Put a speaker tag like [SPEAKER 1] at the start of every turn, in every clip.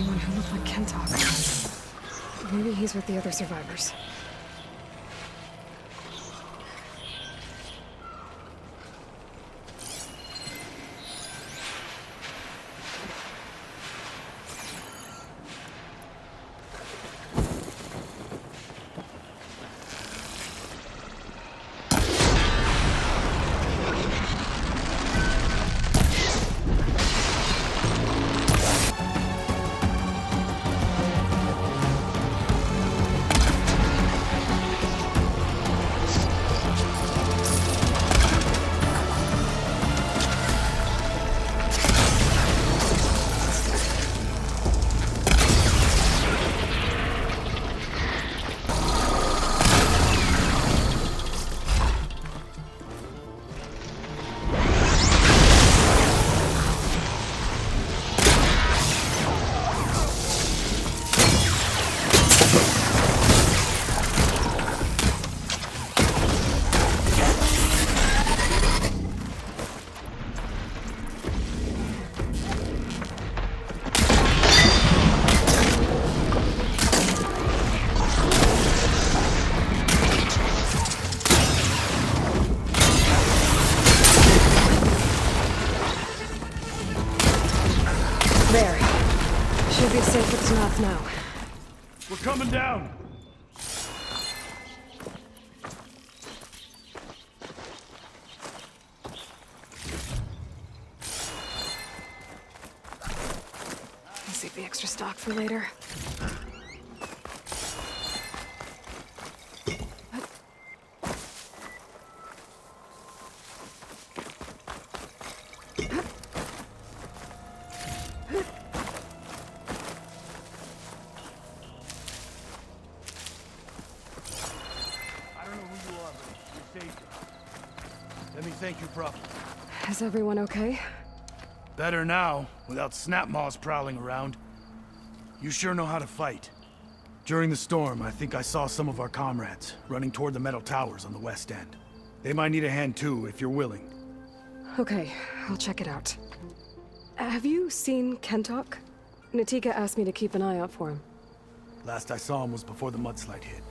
[SPEAKER 1] anyone who looked like Kentok. Maybe he's with the other survivors. There. Should be safe with the mouth now.
[SPEAKER 2] We're coming down!
[SPEAKER 1] I'll save the extra stock for later.
[SPEAKER 2] Let me thank you properly.
[SPEAKER 1] Is everyone okay?
[SPEAKER 2] Better now, without snapmaws prowling around. You sure know how to fight. During the storm, I think I saw some of our comrades running toward the metal towers on the west end. They might need a hand too, if you're willing.
[SPEAKER 1] Okay, I'll check it out. Have you seen Kentok? Natika asked me to keep an eye out for him.
[SPEAKER 2] Last I saw him was before the mudslide hit.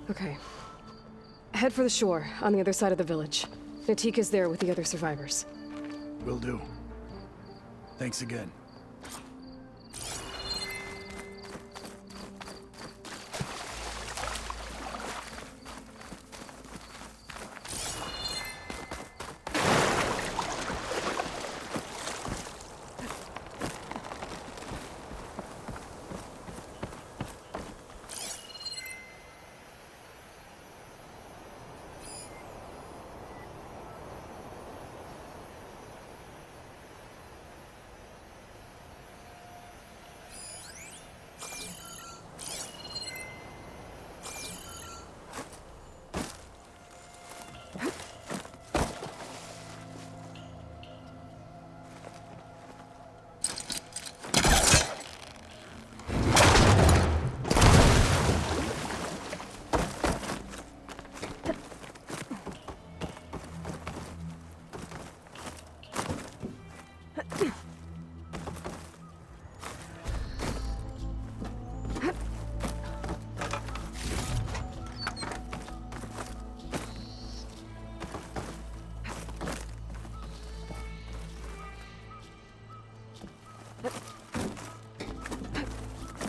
[SPEAKER 1] Okay. Head for the shore, on the other side of the village. Natika's there with the other survivors.
[SPEAKER 2] Will do. Thanks again.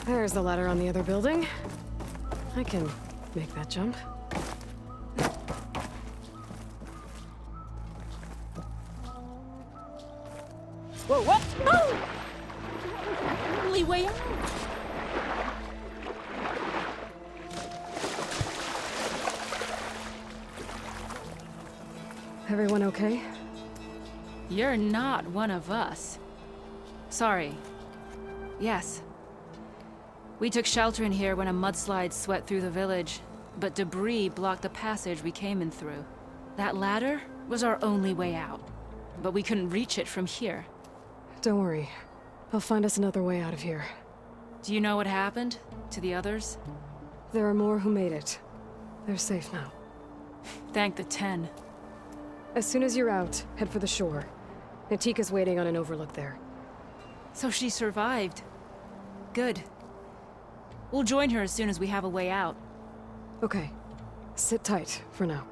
[SPEAKER 1] There's the ladder on the other building. I can make that jump.
[SPEAKER 3] Whoa, what? No! Only way out.
[SPEAKER 1] Everyone okay?
[SPEAKER 3] You're not one of us. Sorry. Yes. We took shelter in here when a mudslide swept through the village, but debris blocked the passage we came in through. That ladder was our only way out, but we couldn't reach it from here.
[SPEAKER 1] Don't worry. I'll find us another way out of here.
[SPEAKER 3] Do you know what happened to the others?
[SPEAKER 1] There are more who made it. They're safe now.
[SPEAKER 3] Thank the 10.
[SPEAKER 1] As soon as you're out, head for the shore. Natika's waiting on an overlook there.
[SPEAKER 3] So she survived. Good. We'll join her as soon as we have a way out.
[SPEAKER 1] Okay. Sit tight for now.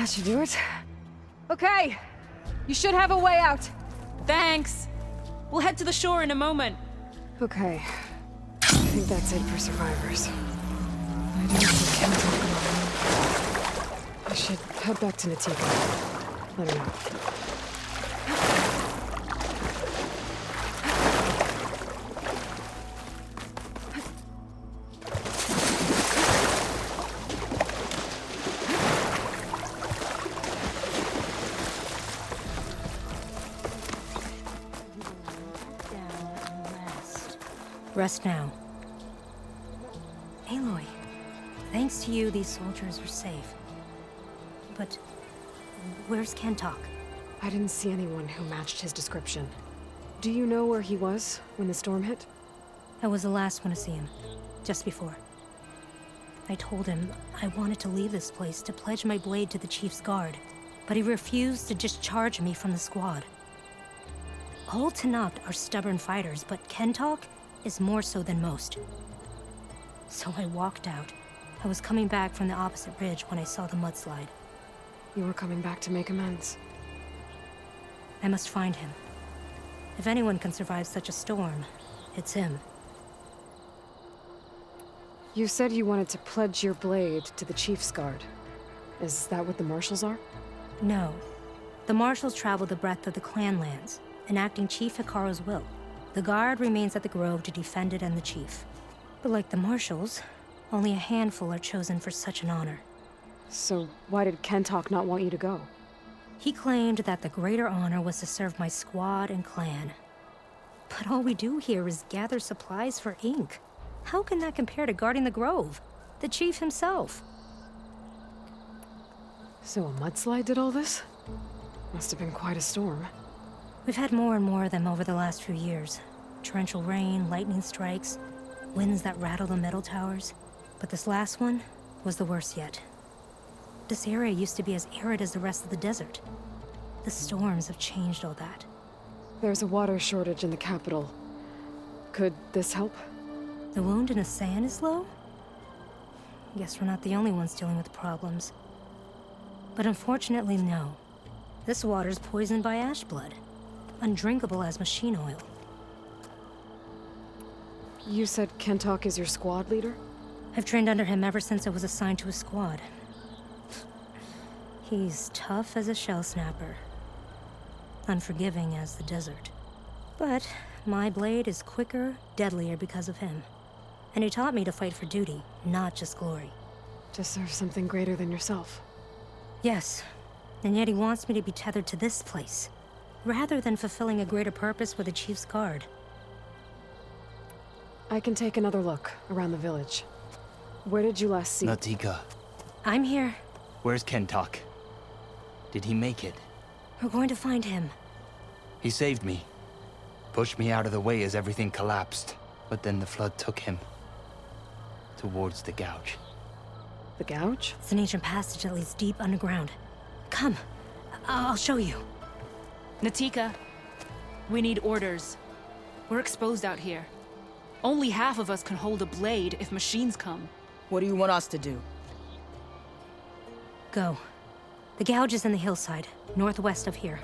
[SPEAKER 1] That should do it. Okay, you should have a way out.
[SPEAKER 3] Thanks! We'll head to the shore in a moment.
[SPEAKER 1] Okay, I think that's it for survivors. I don't see Kentock alive. I should head back to Natika. Let her know.
[SPEAKER 4] Rest now. Aloy, thanks to you, these soldiers are safe. But where's Kentock?
[SPEAKER 1] I didn't see anyone who matched his description. Do you know where he was when the storm hit?
[SPEAKER 4] I was the last one to see him, just before. I told him I wanted to leave this place to pledge my blade to the Chief's guard, but he refused to discharge me from the squad. All Tenakth are stubborn fighters, but Kentock is more so than most. So I walked out. I was coming back from the opposite ridge when I saw the mudslide.
[SPEAKER 1] You were coming back to make amends.
[SPEAKER 4] I must find him. If anyone can survive such a storm, it's him.
[SPEAKER 1] You said you wanted to pledge your blade to the Chief's guard. Is that what the Marshals are?
[SPEAKER 4] No. The Marshals travel the breadth of the clan lands, enacting Chief Hikaru's will. The guard remains at the Grove to defend it and the chief. But like the Marshals, only a handful are chosen for such an honor.
[SPEAKER 1] So why did Kentock not want you to go?
[SPEAKER 4] He claimed that the greater honor was to serve my squad and clan. But all we do here is gather supplies for ink. How can that compare to guarding the Grove? The chief himself.
[SPEAKER 1] So a mudslide did all this? Must have been quite a storm.
[SPEAKER 4] We've had more and more of them over the last few years. Torrential rain, lightning strikes, winds that rattle the metal towers. But this last one was the worst yet. This area used to be as arid as the rest of the desert. The storms have changed all that.
[SPEAKER 1] There's a water shortage in the capital. Could this help?
[SPEAKER 4] The wound in Asan is low? Guess we're not the only ones dealing with problems. But unfortunately, no. This water's poisoned by ash blood. Undrinkable as machine oil.
[SPEAKER 1] You said Kentock is your squad leader?
[SPEAKER 4] I've trained under him ever since I was assigned to a squad. He's tough as a shell snapper. Unforgiving as the desert. But my blade is quicker, deadlier because of him. And he taught me to fight for duty, not just glory.
[SPEAKER 1] To serve something greater than yourself.
[SPEAKER 4] Yes, and yet he wants me to be tethered to this place, rather than fulfilling a greater purpose with the Chief's guard.
[SPEAKER 1] I can take another look around the village. Where did you last see?
[SPEAKER 5] Natika,
[SPEAKER 4] I'm here.
[SPEAKER 5] where's Kentock? Did he make it?
[SPEAKER 4] We're going to find him.
[SPEAKER 5] He saved me. Pushed me out of the way as everything collapsed. But then the flood took him. Towards the gouge.
[SPEAKER 1] The gouge?
[SPEAKER 4] It's an ancient passage that leads deep underground. Come, I'll show you.
[SPEAKER 3] Natika, we need orders. We're exposed out here. Only half of us can hold a blade if machines come.
[SPEAKER 6] What do you want us to do?
[SPEAKER 4] Go. The gouge is in the hillside, northwest of here.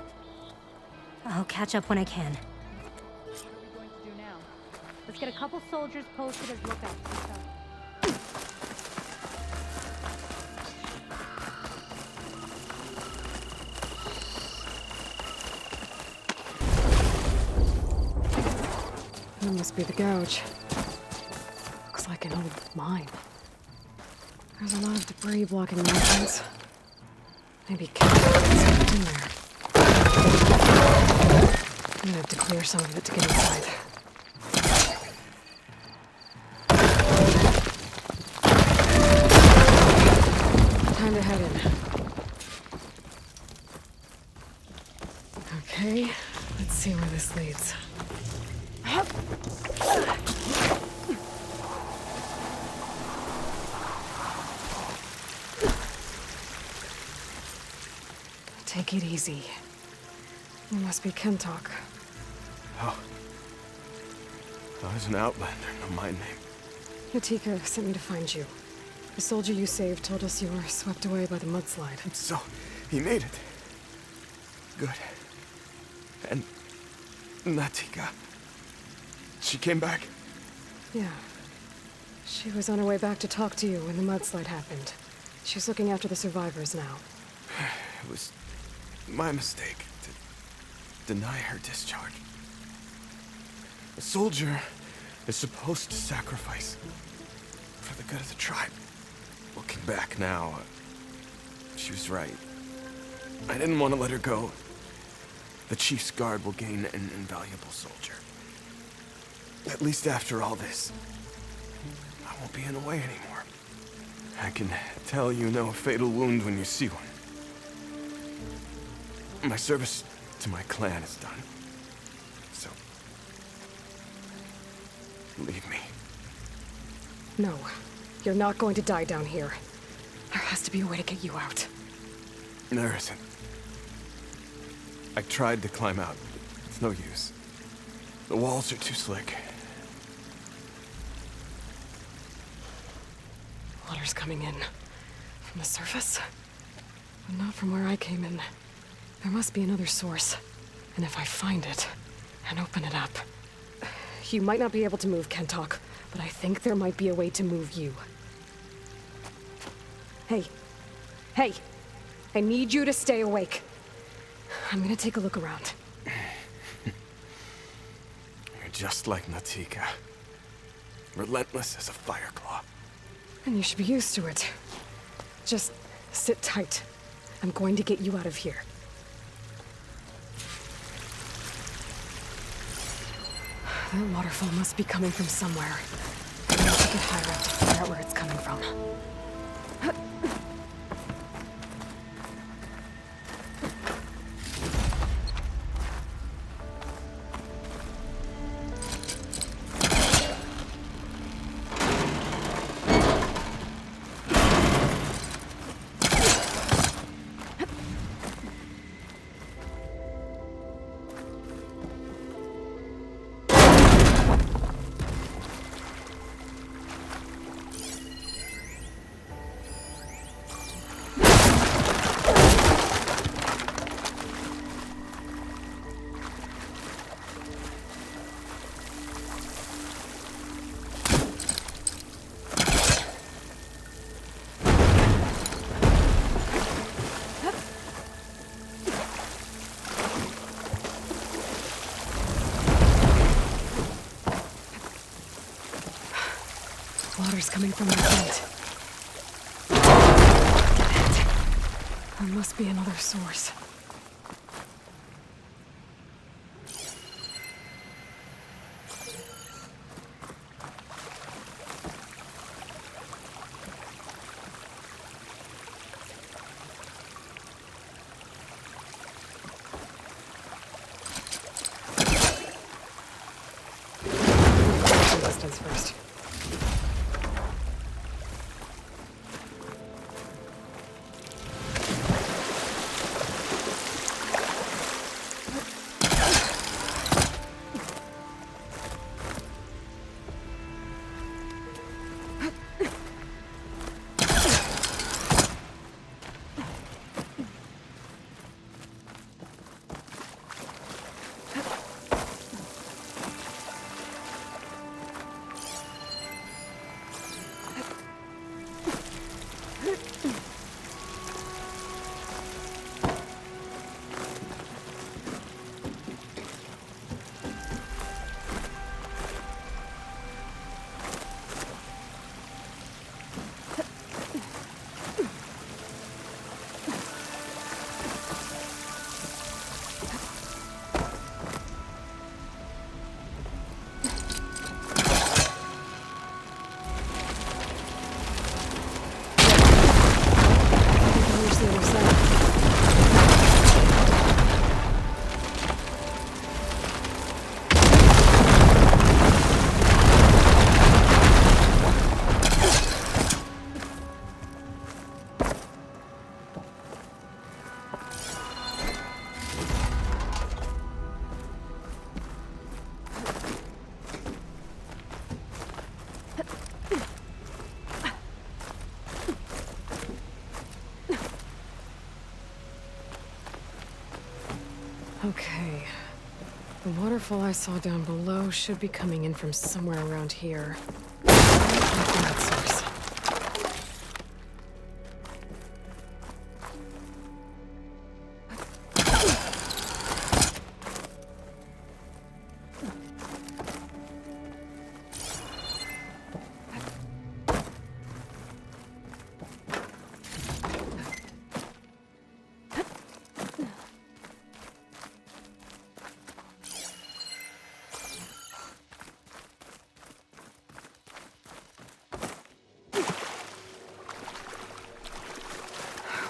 [SPEAKER 4] I'll catch up when I can.
[SPEAKER 3] What are we going to do now?
[SPEAKER 4] Let's get a couple soldiers posted as lookouts.
[SPEAKER 1] must be the gouge. Looks like an old mine. There's a lot of debris blocking the entrance. Maybe something in there. I'm gonna have to clear some of it to get inside. Time to head in. Okay, let's see where this leads. Take it easy. You must be Kentok.
[SPEAKER 6] Oh. I was an outlander, no my name.
[SPEAKER 1] Natika sent me to find you. The soldier you saved told us you were swept away by the mudslide.
[SPEAKER 6] So, he made it. Good. And Natika. She came back?
[SPEAKER 1] Yeah. She was on her way back to talk to you when the mudslide happened. She's looking after the survivors now.
[SPEAKER 6] It was my mistake to deny her discharge. A soldier is supposed to sacrifice for the good of the tribe. Looking back now, she was right. I didn't want to let her go. The chief's guard will gain an invaluable soldier. At least after all this, I won't be in the way anymore. I can tell you know a fatal wound when you see one. My service to my clan is done. So, leave me.
[SPEAKER 1] No, you're not going to die down here. There has to be a way to get you out.
[SPEAKER 6] There isn't. I tried to climb out. It's no use. The walls are too slick.
[SPEAKER 1] Water's coming in. From the surface? But not from where I came in. There must be another source. And if I find it, and open it up... You might not be able to move, Kentok, but I think there might be a way to move you. Hey. Hey! I need you to stay awake. I'm gonna take a look around.
[SPEAKER 6] You're just like Natika. Relentless as a fireclaw.
[SPEAKER 1] And you should be used to it. Just sit tight. I'm going to get you out of here. That waterfall must be coming from somewhere. I need to get higher up to figure out where it's coming from. Water's coming from the vent. There must be another source. Distance first. Okay. The waterfall I saw down below should be coming in from somewhere around here. From that source.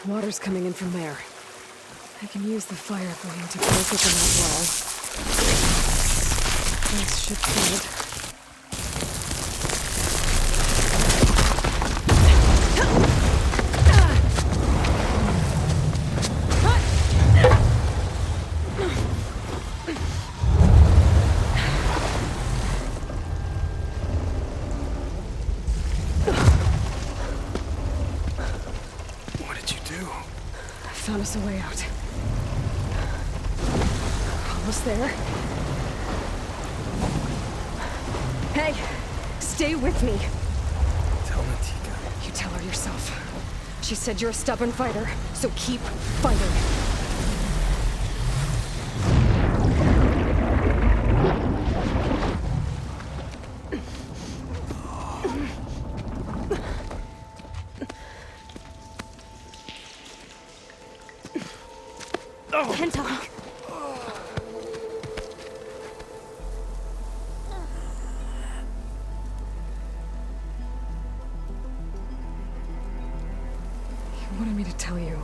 [SPEAKER 1] Water's coming in from there. I can use the fire flame to break open that wall. This should flood. Found us a way out. Almost there. Hey, stay with me.
[SPEAKER 6] Tell Natika.
[SPEAKER 1] You tell her yourself. She said you're a stubborn fighter, so keep fighting.
[SPEAKER 4] Can't talk.
[SPEAKER 1] You wanted me to tell you.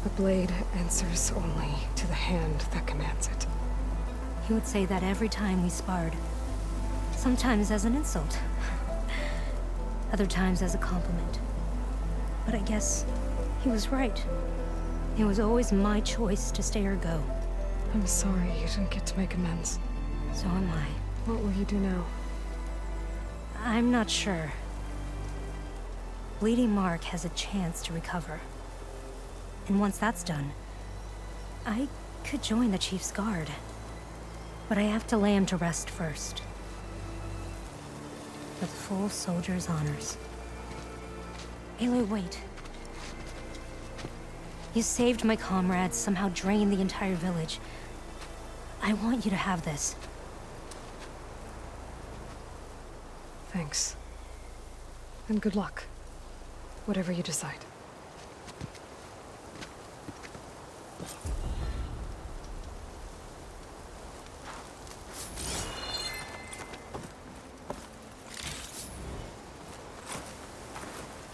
[SPEAKER 1] The blade answers only to the hand that commands it.
[SPEAKER 4] He would say that every time we sparred. Sometimes as an insult. Other times as a compliment. But I guess he was right. It was always my choice to stay or go.
[SPEAKER 1] I'm sorry you didn't get to make amends.
[SPEAKER 4] So am I.
[SPEAKER 1] What will you do now?
[SPEAKER 4] I'm not sure. Bleeding Mark has a chance to recover. And once that's done, I could join the Chief's Guard. But I have to lay him to rest first. With full soldier's honors. Aloy, wait. You saved my comrades, somehow drained the entire village. I want you to have this.
[SPEAKER 1] Thanks. And good luck. Whatever you decide.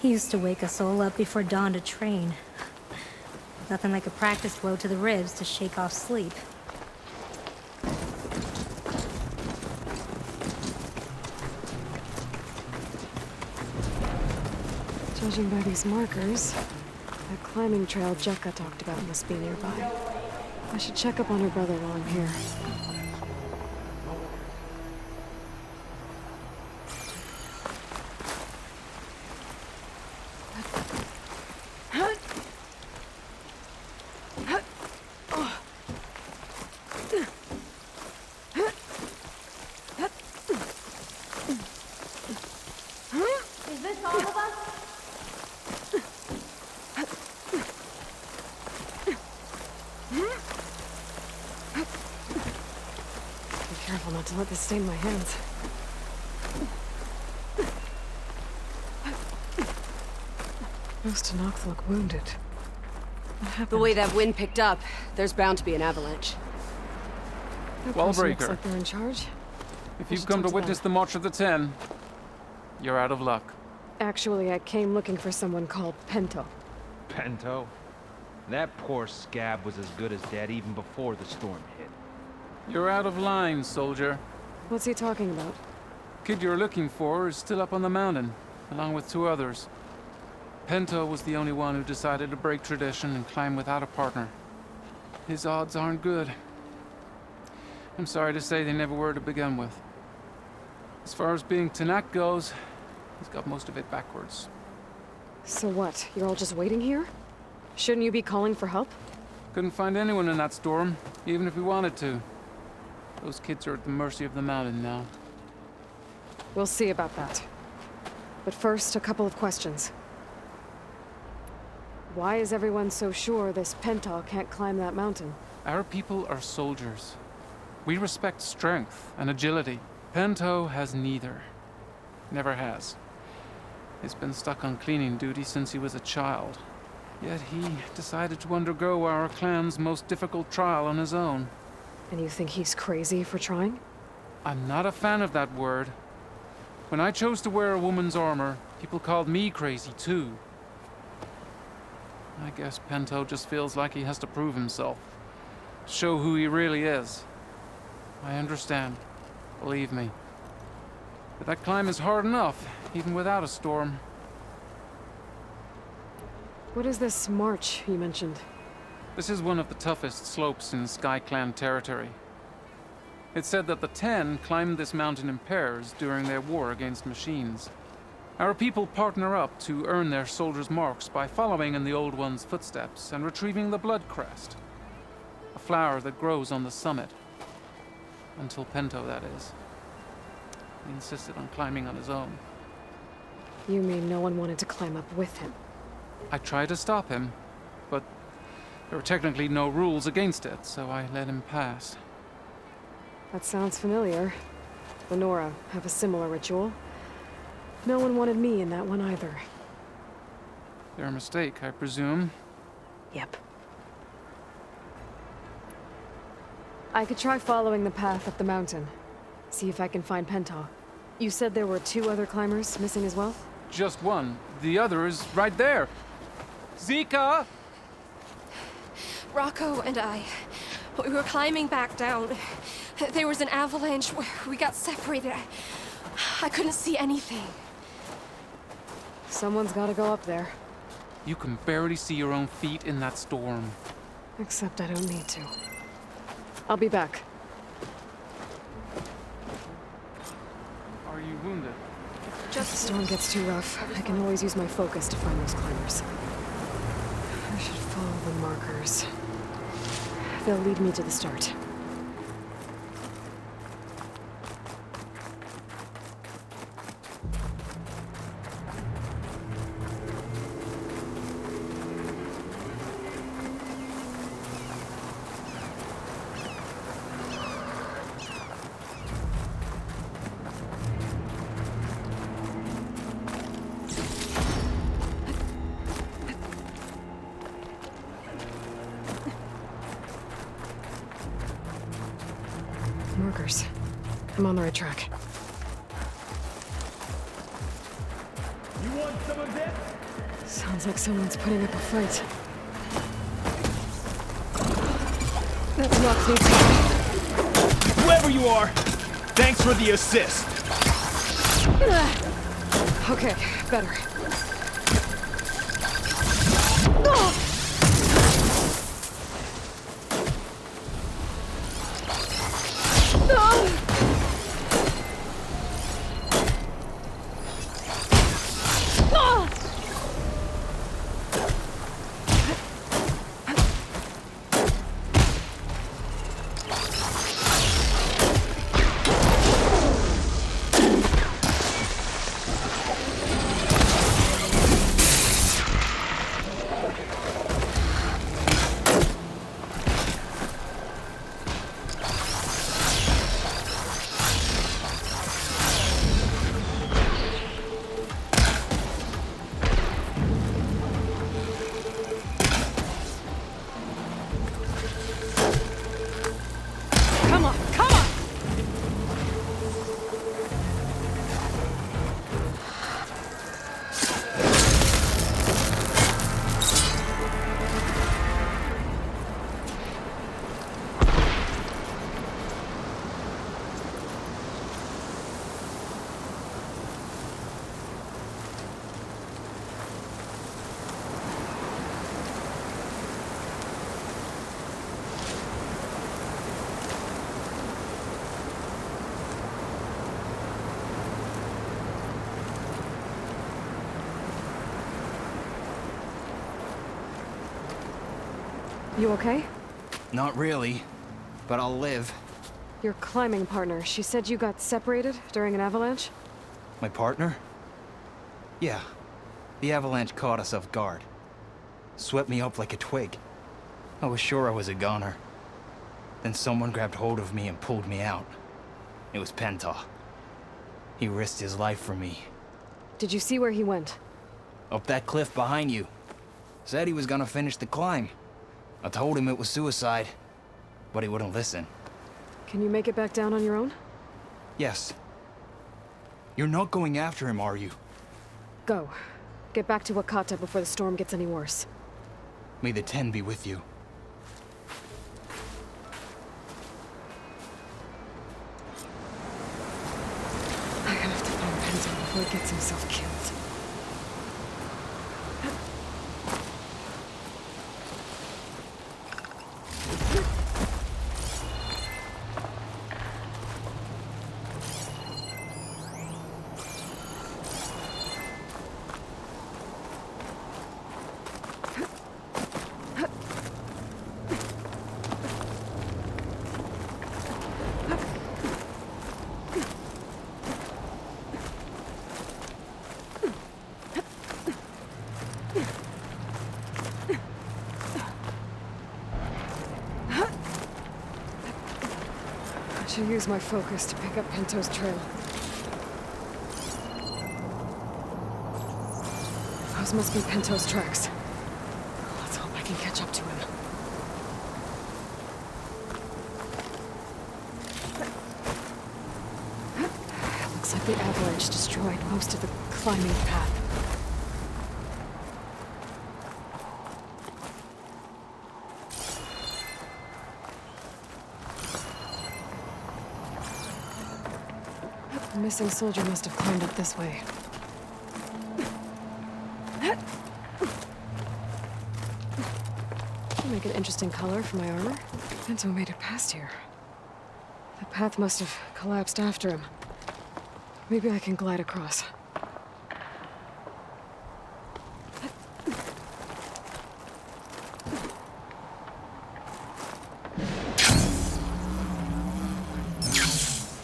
[SPEAKER 4] He used to wake us all up before dawn to train. Nothing like a practice blow to the ribs to shake off sleep.
[SPEAKER 1] Judging by these markers, that climbing trail Jekka talked about must be nearby. I should check up on her brother while I'm here.
[SPEAKER 4] Is this all of us?
[SPEAKER 1] Be careful not to let this stain my hands. Most Tanakh look wounded. What happened?
[SPEAKER 7] The way that wind picked up, there's bound to be an avalanche.
[SPEAKER 1] That
[SPEAKER 8] Wall
[SPEAKER 1] person looks
[SPEAKER 8] breaker.
[SPEAKER 1] like they're in charge.
[SPEAKER 8] If
[SPEAKER 1] I
[SPEAKER 8] you've
[SPEAKER 1] should
[SPEAKER 8] come
[SPEAKER 1] talk
[SPEAKER 8] to
[SPEAKER 1] to
[SPEAKER 8] witness
[SPEAKER 1] them.
[SPEAKER 8] the March of the Ten, you're out of luck.
[SPEAKER 1] Actually, I came looking for someone called Pento.
[SPEAKER 9] Pento? That poor scab was as good as dead even before the storm hit.
[SPEAKER 8] You're out of line, soldier.
[SPEAKER 1] What's he talking about?
[SPEAKER 8] Kid you're looking for is still up on the mountain, along with 2 others. Pento was the only one who decided to break tradition and climb without a partner. His odds aren't good. I'm sorry to say they never were to begin with. As far as being Tanakh goes, he's got most of it backwards.
[SPEAKER 1] So what? You're all just waiting here? Shouldn't you be calling for help?
[SPEAKER 8] Couldn't find anyone in that storm, even if we wanted to. Those kids are at the mercy of the mountain now.
[SPEAKER 1] We'll see about that. But first, a couple of questions. Why is everyone so sure this Pental can't climb that mountain?
[SPEAKER 8] Our people are soldiers. We respect strength and agility. Pento has neither. Never has. He's been stuck on cleaning duty since he was a child. Yet he decided to undergo our clan's most difficult trial on his own.
[SPEAKER 1] And you think he's crazy for trying?
[SPEAKER 8] I'm not a fan of that word. When I chose to wear a woman's armor, people called me crazy too. I guess Pento just feels like he has to prove himself. Show who he really is. I understand. Believe me. But that climb is hard enough, even without a storm.
[SPEAKER 1] What is this march you mentioned?
[SPEAKER 8] This is one of the toughest slopes in Sky Clan territory. It's said that the Ten climbed this mountain in pairs during their war against machines. Our people partner up to earn their soldiers' marks by following in the Old One's footsteps and retrieving the Blood Crest, a flower that grows on the summit. Until Pento, that is. He insisted on climbing on his own.
[SPEAKER 1] You mean no one wanted to climb up with him?
[SPEAKER 8] I tried to stop him, but there were technically no rules against it, so I let him pass.
[SPEAKER 1] That sounds familiar. The Nora have a similar ritual. No one wanted me in that one either.
[SPEAKER 8] Their mistake, I presume.
[SPEAKER 1] Yep. I could try following the path up the mountain. See if I can find Penta. You said there were 2 other climbers missing as well?
[SPEAKER 8] Just one. The other is right there. Zika!
[SPEAKER 10] Rocco and I, we were climbing back down. There was an avalanche. We got separated. I couldn't see anything.
[SPEAKER 1] Someone's gotta go up there.
[SPEAKER 8] You can barely see your own feet in that storm.
[SPEAKER 1] Except I don't need to. I'll be back.
[SPEAKER 8] Are you wounded?
[SPEAKER 1] If the storm gets too rough, I can always use my focus to find those climbers. I should follow the markers. They'll lead me to the start. Markers. I'm on the right track.
[SPEAKER 2] You want some of this?
[SPEAKER 1] Sounds like someone's putting up a fight. That's knocked me back.
[SPEAKER 2] Whoever you are, thanks for the assist.
[SPEAKER 1] Okay, better. You okay?
[SPEAKER 5] Not really, but I'll live.
[SPEAKER 1] Your climbing partner, she said you got separated during an avalanche?
[SPEAKER 5] My partner? Yeah. The avalanche caught us off guard. Swept me up like a twig. I was sure I was a goner. Then someone grabbed hold of me and pulled me out. It was Penta. He risked his life for me.
[SPEAKER 1] Did you see where he went?
[SPEAKER 5] Up that cliff behind you. Said he was gonna finish the climb. I told him it was suicide, but he wouldn't listen.
[SPEAKER 1] Can you make it back down on your own?
[SPEAKER 5] Yes. You're not going after him, are you?
[SPEAKER 1] Go. Get back to Wakata before the storm gets any worse.
[SPEAKER 5] May the Ten be with you.
[SPEAKER 1] I have to find Penta before he gets himself killed. I should use my focus to pick up Pento's trail. Those must be Pento's tracks. Let's hope I can catch up to him. Looks like the avalanche destroyed most of the climbing path. The missing soldier must have climbed up this way. Make an interesting color for my armor. Pento made it past here. The path must have collapsed after him. Maybe I can glide across.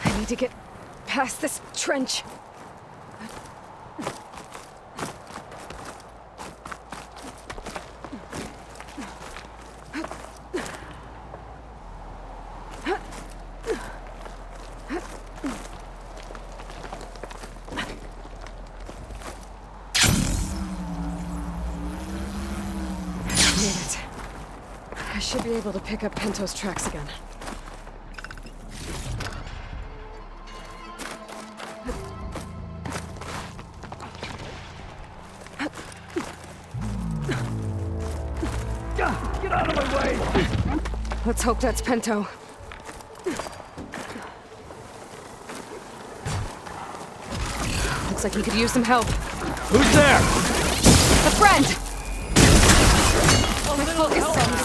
[SPEAKER 1] I need to get past this trench. I should be able to pick up Pento's tracks again.
[SPEAKER 2] Get out of my way!
[SPEAKER 1] Let's hope that's Pento. Looks like he could use some help.
[SPEAKER 2] Who's there?
[SPEAKER 1] A friend! My focus sense.